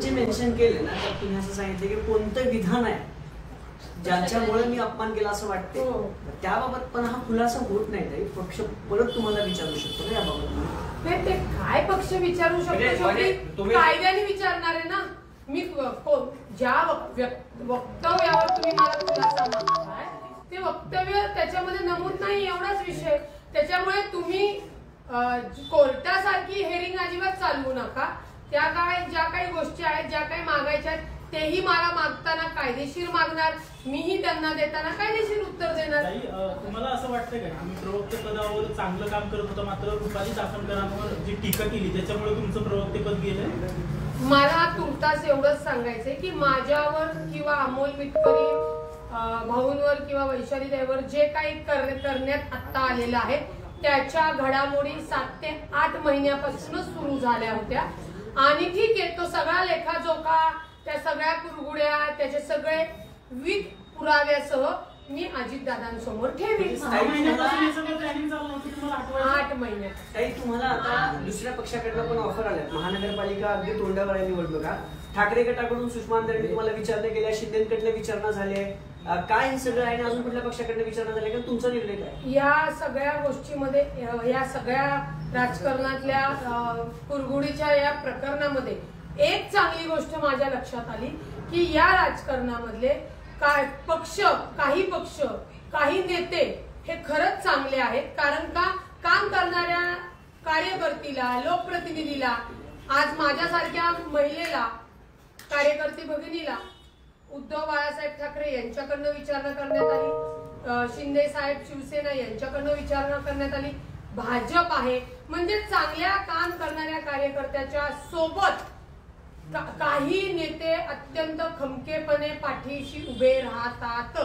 जे मेन्शन केले ना त्यात तुम्ही असं सांगितलं की कोणतं विधान आहे ज्यांच्यामुळे मी अपमान केला असं वाटते, त्याबाबत पण हा खुलासा होत नाही ताई. पक्ष परत तुम्हाला विचारू शकतो ना याबाबत? नाही, ते काय पक्ष विचारू शकतो? कायद्याने विचारणार आहे ना. मी ज्या वक्तव्यावर तुम्ही मला खुलासा मागताय ते वक्तव्य त्याच्यामध्ये नमूद नाही, एवढाच विषय. त्याच्यामुळे तुम्ही कोर्टासारखी हेरिंग अजिबात चालवू नका. ज्या काही गोष्टी आहेत, ज्या काही मागायच्या आहेत तेही मला मागताना कायदेशीर मागणार, मीही त्यांना देताना कायदेशीर उत्तर देणार. तुम्हाला असं वाटतं का तुम्ही प्रवक्ते पदावर चांगलं काम करत होता, मात्र रुपाली चाकणकरांवर जी टीका केली त्याच्यामुळे तुमचं प्रवक्तेपद गेलं? मला तुर्तास एवढंच सांगायचंय की माझ्यावर किंवा अमोल मिटकरी भाऊंवर किंवा वैशाली ताईवर जे काही करण्यात आता आलेलं आहे त्याच्या घडामोडी 7 ते 8 महिन्यापासूनच सुरू झाल्या होत्या. आणि ठीक आहे, तो सगळा लेखाजोखा, त्या सगळ्या कुरगुड्या, त्याचे सगळे विध पुराव्यासह मी अजितदादांसमोर ठेवीन. 8 महिन्यात. ताई तुम्हाला आता दुसऱ्या पक्षाकडनं पण ऑफर आल्यात. महानगरपालिका अगदी तोंडावर आहे निवडणुका. ठाकरे गटाकडून सुषमा अंधारेंनी तुम्हाला विचारणा केल्या, शिंदेकडनं विचारणा झाले. काय हे सगळं आहे? अजून कुठल्या पक्षाकडनं विचारणा झाली का? तुमचा निर्णय काय? या सगळ्या गोष्टीमध्ये, या सगळ्या राजकारणातल्या कुरगुडीच्या या प्रकरणामध्ये एक चांगली गोष्ट माझ्या लक्षात आली की या राजकारणामधले काही पक्ष, काही नेते हे खरंच चांगले आहेत. कारण का काम करणाऱ्या कार्यकर्तीला, लोकप्रतिनिधीला, आज माझ्यासारख्या महिलेला, कार्यकर्ती भगिनीला उद्धव बाळासाहेब ठाकरे यांच्याकडनं विचारणा करण्यात आली, शिंदे साहेब शिवसेना यांच्याकडनं विचारणा करण्यात आली, भाजप आहे. म्हणजे चांगल्या काम करणाऱ्या कार्यकर्त्याच्या सोबत काही नेते अत्यंत खमकेपणे पाठीशी उभे राहतात.